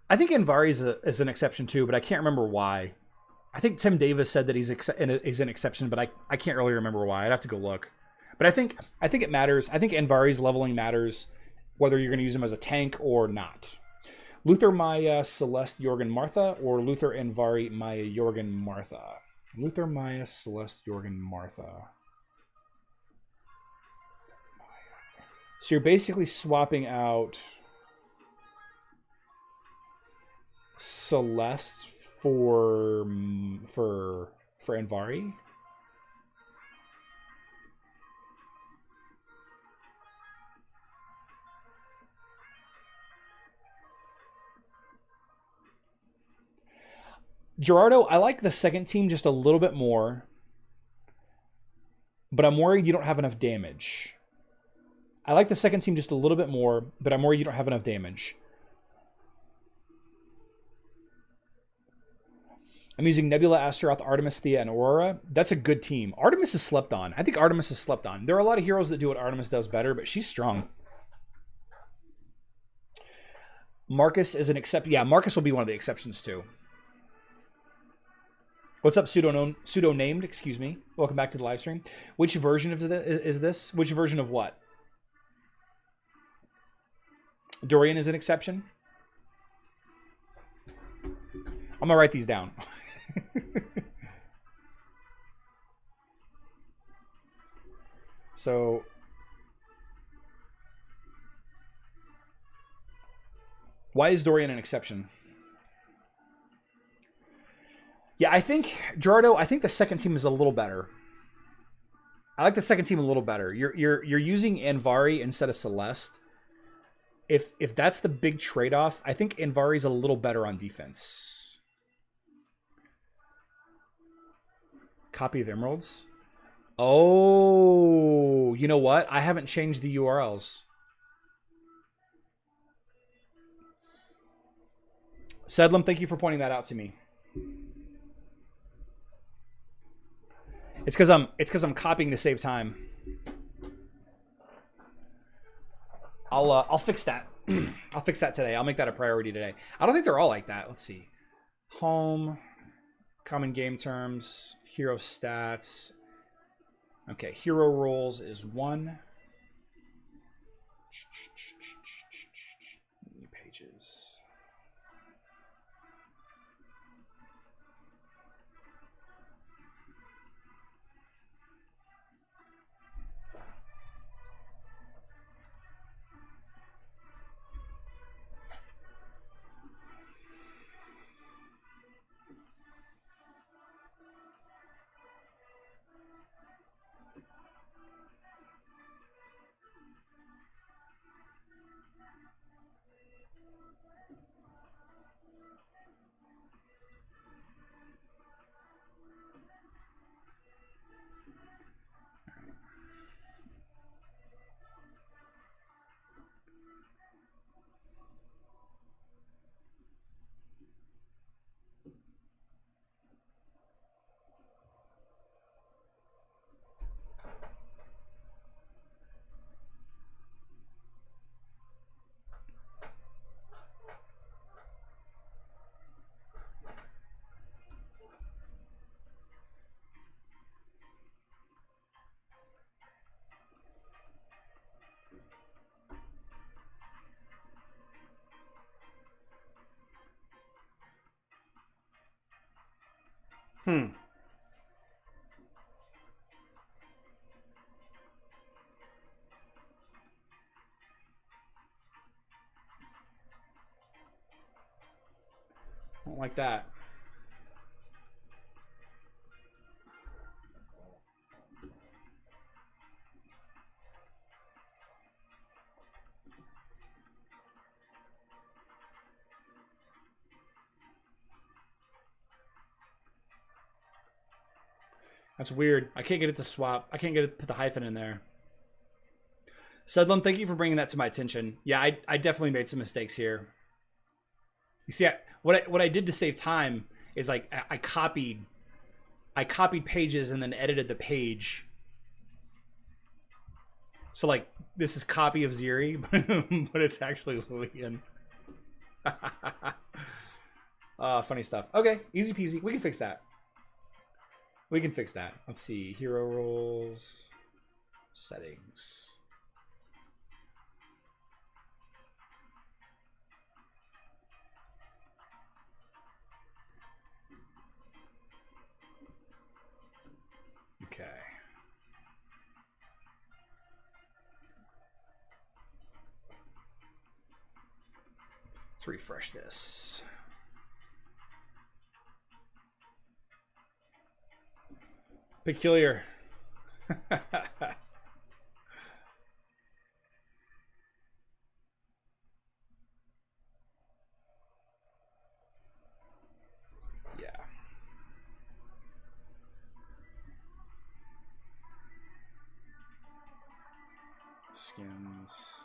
I think Anvari is an exception too, but I can't remember why. I think Tim Davis said that he's an exception, but I can't really remember why. I'd have to go look. But I think it matters. I think Anvari's leveling matters, whether you're going to use him as a tank or not. Luther Maya Celeste Jorgen Martha, or Luther Anvari Maya Jorgen Martha. Luther Maya Celeste Jorgen Martha. So you're basically swapping out Celeste for Anvari. Gerardo, I like the second team just a little bit more, but I'm worried you don't have enough damage. I like the second team just a little bit more, but I'm worried you don't have enough damage. I'm using Nebula, Astaroth, Artemis, Thea, and Aurora. That's a good team. Artemis is slept on. I think Artemis is slept on. There are a lot of heroes that do what Artemis does better, but she's strong. Marcus is an exception. Yeah, Marcus will be one of the exceptions too. What's up, pseudo-named? Excuse me. Welcome back to the live stream. Which version of is this? Which version of what? Dorian is an exception. I'm gonna write these down. So, why is Dorian an exception? Yeah, I think, Gerardo, I think the second team is a little better. I like the second team a little better. You're using Anvari instead of Celeste. If that's the big trade-off, I think Anvari's a little better on defense. Copy of Emeralds. Oh, you know what? I haven't changed the URLs. Sedlum, thank you for pointing that out to me. It's because I'm copying to save time. I'll fix that. I'll fix that today. I'll make that a priority today. I don't think they're all like that. Let's see. Home, common game terms, hero stats. Okay, hero roles is 1. New pages. Hmm. Don't like that. That's weird. I can't get it to swap. I can't get it to put the hyphen in there. Sedlum, thank you for bringing that to my attention. Yeah, I definitely made some mistakes here. You see, what I did to save time is like I copied pages and then edited the page. So like this is copy of Ziri, but it's actually Lian. Funny stuff. Okay, easy peasy. We can fix that. We can fix that. Let's see. Hero roles. Settings. Okay. Let's refresh this. Peculiar. Yeah. Skins.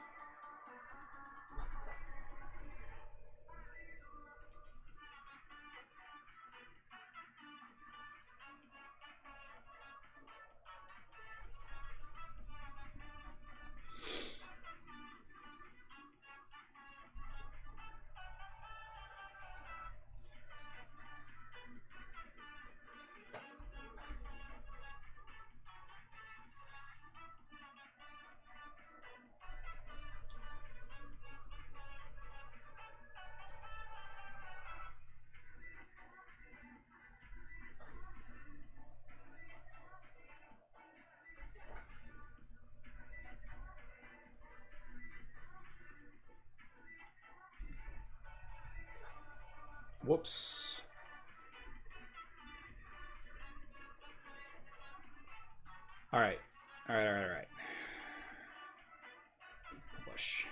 Whoops. All right. All right. Push.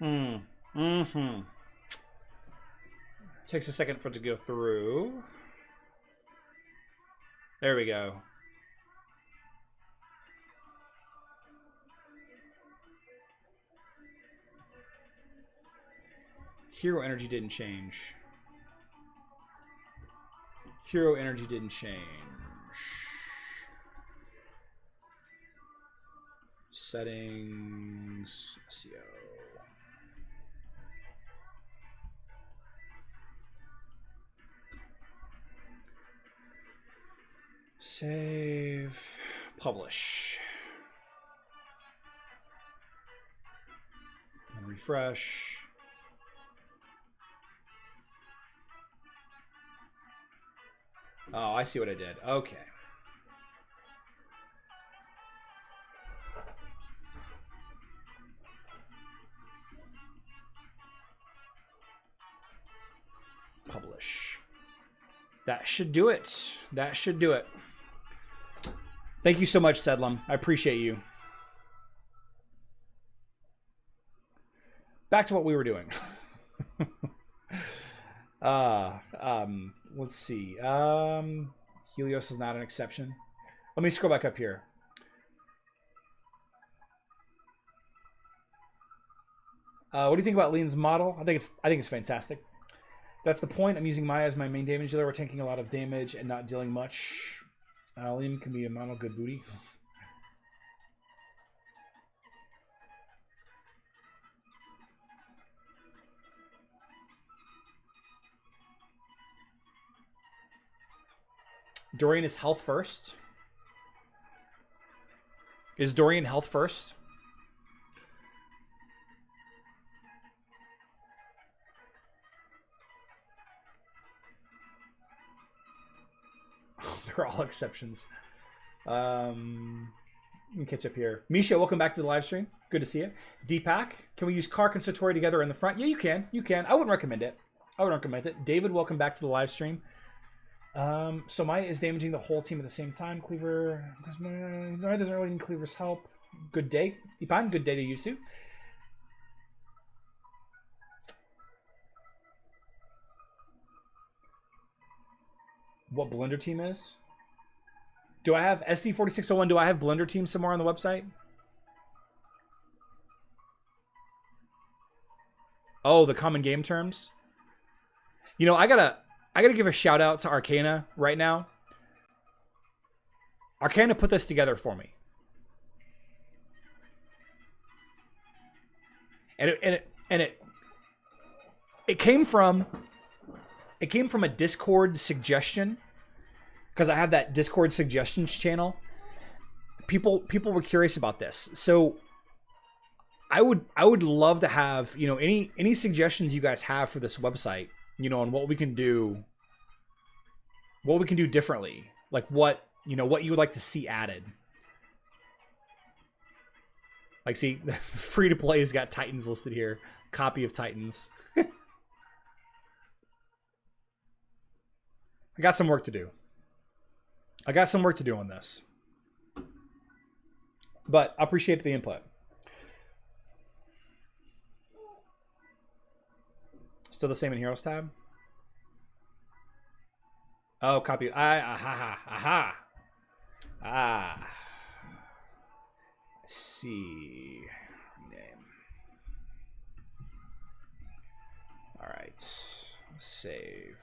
Mm-hmm. Takes a second for it to go through. There we go. Hero energy didn't change. Hero energy didn't change. Settings. SEO. Save. Publish. And refresh. Oh, I see what I did. Okay. Publish. That should do it. That should do it. Thank you so much, Sedlum. I appreciate you. Back to what we were doing. Let's see. Helios is not an exception. Let me scroll back up here. What do you think about Lian's model? I think it's fantastic. That's the point. I'm using Maya as my main damage dealer. We're taking a lot of damage and not dealing much. Lian can be a model good booty. Dorian is health first. Is Dorian health first? They're all exceptions. Let me catch up here. Misha, welcome back to the live stream. Good to see you. Deepak, can we use Kark and Satori together in the front? Yeah, you can. You can. I wouldn't recommend it. I would recommend it. David, welcome back to the live stream. So Maya is damaging the whole team at the same time. Cleaver Maya doesn't really need Cleaver's help. Good day. Ipan, good day to you too. What Blender team is? Do I have SD4601? Do I have Blender team somewhere on the website? Oh, the common game terms. You know, I gotta give a shout out to Arcana right now. Arcana put this together for me, and it came from a Discord suggestion, because I have that Discord suggestions channel. People were curious about this, so I would love to have, you know, any suggestions you guys have for this website, you know, on what we can do differently, like what you would like to see added. Like, see, free to play has got Titans listed here. Copy of Titans. I got some work to do. I got some work to do on this. But I appreciate the input. Still the same in Heroes tab? Oh, copy. Aha. Ah. Let's see. Name. All right. Save.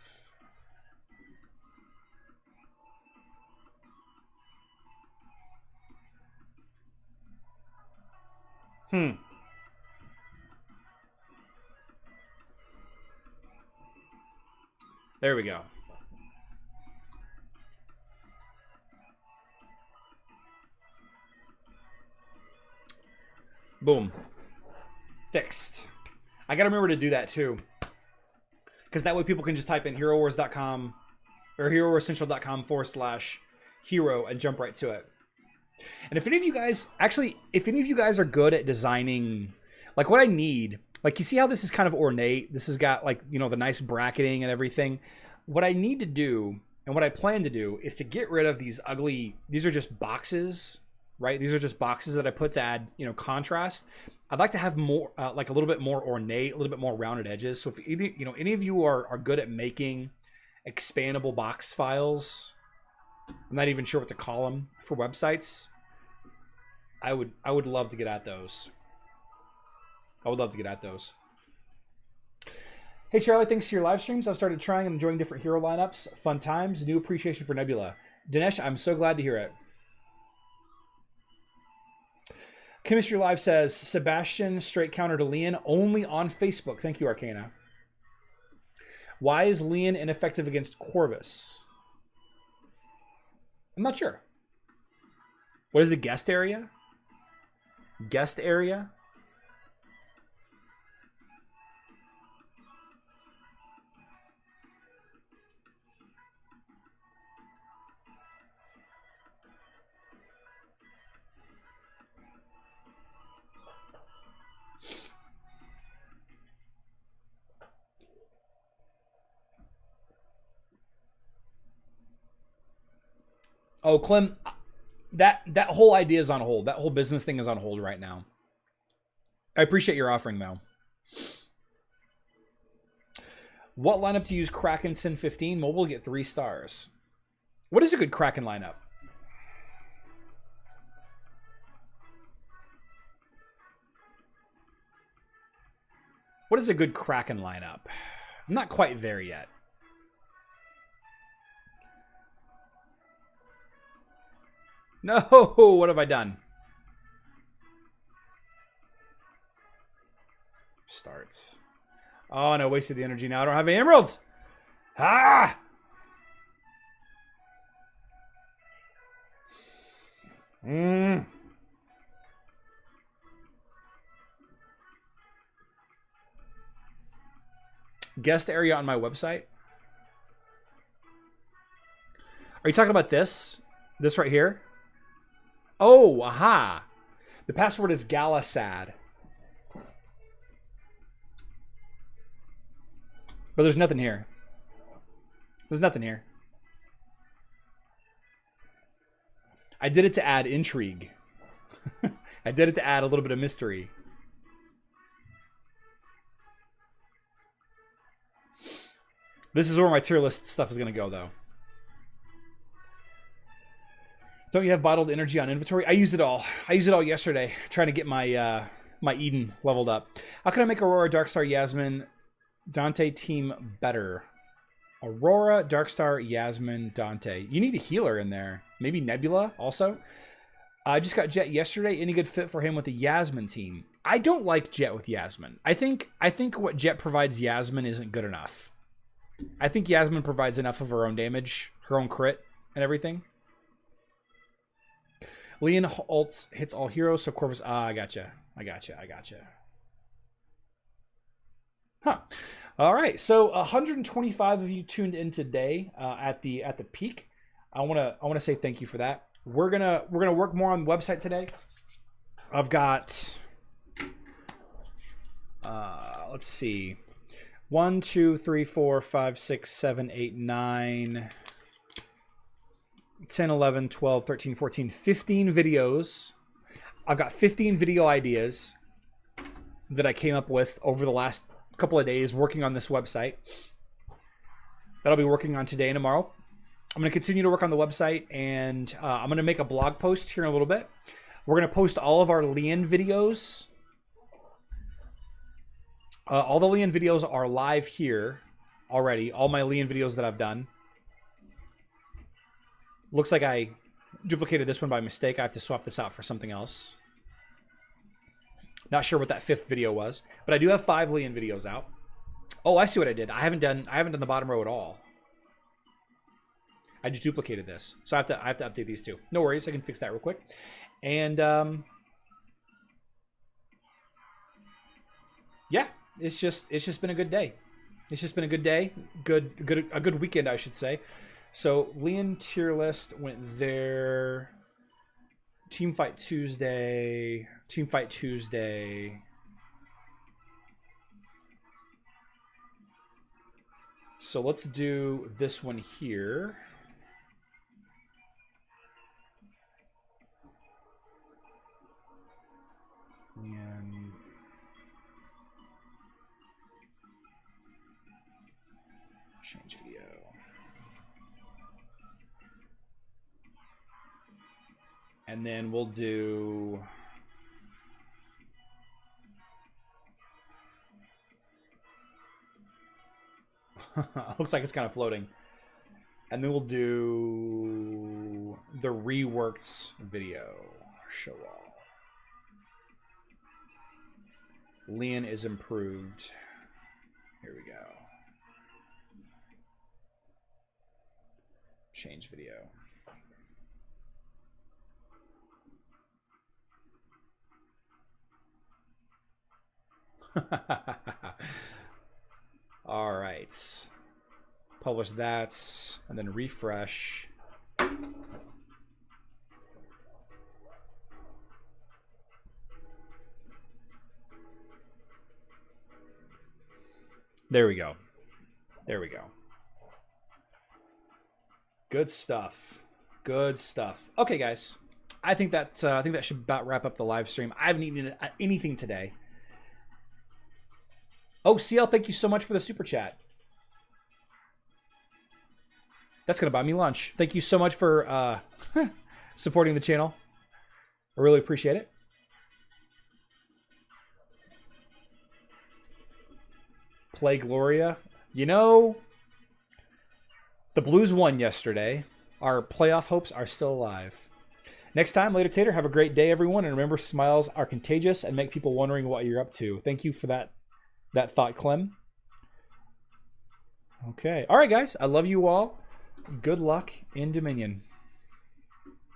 There we go. Boom. Fixed. I gotta remember to do that too, because that way people can just type in HeroWars.com or HeroWarsCentral.com/hero and jump right to it. And if any of you guys are good at designing, like what I need, like you see how this is kind of ornate, this has got like, you know, the nice bracketing and everything. What I need to do and what I plan to do is to get rid of these ugly, these are just boxes, right? These are just boxes that I put to add, you know, contrast. I'd like to have more, like a little bit more ornate, a little bit more rounded edges. So if either, you know, any of you are good at making expandable box files, I'm not even sure what to call them for websites, I would love to get at those. I would love to get at those. Hey Charlie, thanks to your live streams, I've started trying and enjoying different hero lineups. Fun times, new appreciation for Nebula. Dinesh, I'm so glad to hear it. Chemistry Live says, Sebastian straight counter to Lian only on Facebook. Thank you, Arcana. Why is Lian ineffective against Corvus? I'm not sure. What is the guest area? Guest area? Oh, Clem, that whole idea is on hold. That whole business thing is on hold right now. I appreciate your offering, though. What lineup to use Kraken Sin 15? Mobile get 3 stars. What is a good Kraken lineup? What is a good Kraken lineup? I'm not quite there yet. No, what have I done? Starts. Oh, no, wasted the energy now. I don't have any emeralds. Ah! Guest area on my website. Are you talking about this? This right here? Oh, aha. The password is Galasad. But there's nothing here. There's nothing here. I did it to add intrigue. I did it to add a little bit of mystery. This is where my tier list stuff is going to go, though. Don't you have bottled energy on inventory? I used it all. I used it all yesterday, trying to get my my Eden leveled up. How can I make Aurora, Darkstar, Yasmin, Dante team better? Aurora, Darkstar, Yasmin, Dante. You need a healer in there. Maybe Nebula also. I just got Jet yesterday. Any good fit for him with the Yasmin team? I don't like Jet with Yasmin. I think what Jet provides Yasmin isn't good enough. I think Yasmin provides enough of her own damage, her own crit, and everything. Lian ults hits all heroes, so Corvus. Ah, I gotcha. I gotcha. Huh. All right. So 125 of you tuned in today at the peak. I wanna say thank you for that. We're gonna work more on the website today. I've got let's see. 1, 2, 3, 4, 5, 6, 7, 8, 9, 10, 11, 12, 13, 14, 15 videos. I've got 15 video ideas that I came up with over the last couple of days working on this website that I'll be working on today and tomorrow. I'm going to continue to work on the website, and I'm going to make a blog post here in a little bit. We're going to post all of our Lian videos. All the Lian videos are live here already. All my Lian videos that I've done. Looks like I duplicated this one by mistake. I have to swap this out for something else. Not sure what that 5th video was, but I do have 5 Lian videos out. Oh, I see what I did. I haven't done the bottom row at all. I just duplicated this, so I have to update these two. No worries, I can fix that real quick. And yeah, it's just been a good day. It's just been a good day, a good weekend, I should say. So Lian tier list went there. Team Fight Tuesday. So let's do this one here. And change video. And then we'll do looks like it's kind of floating. And then we'll do the reworked video. Show all. Lian is improved. Here we go. Change video. All right. Publish that and then refresh. There we go. There we go. Good stuff. Good stuff. Okay, guys. I think that should about wrap up the live stream. I haven't eaten anything today. Oh, CL, thank you so much for the super chat. That's gonna buy me lunch. Thank you so much for supporting the channel. I really appreciate it. Play Gloria. You know, the Blues won yesterday. Our playoff hopes are still alive. Next time, later Tater, have a great day, everyone. And remember, smiles are contagious and make people wondering what you're up to. Thank you for that thought, Clem. Okay. All right, guys. I love you all. Good luck in Dominion.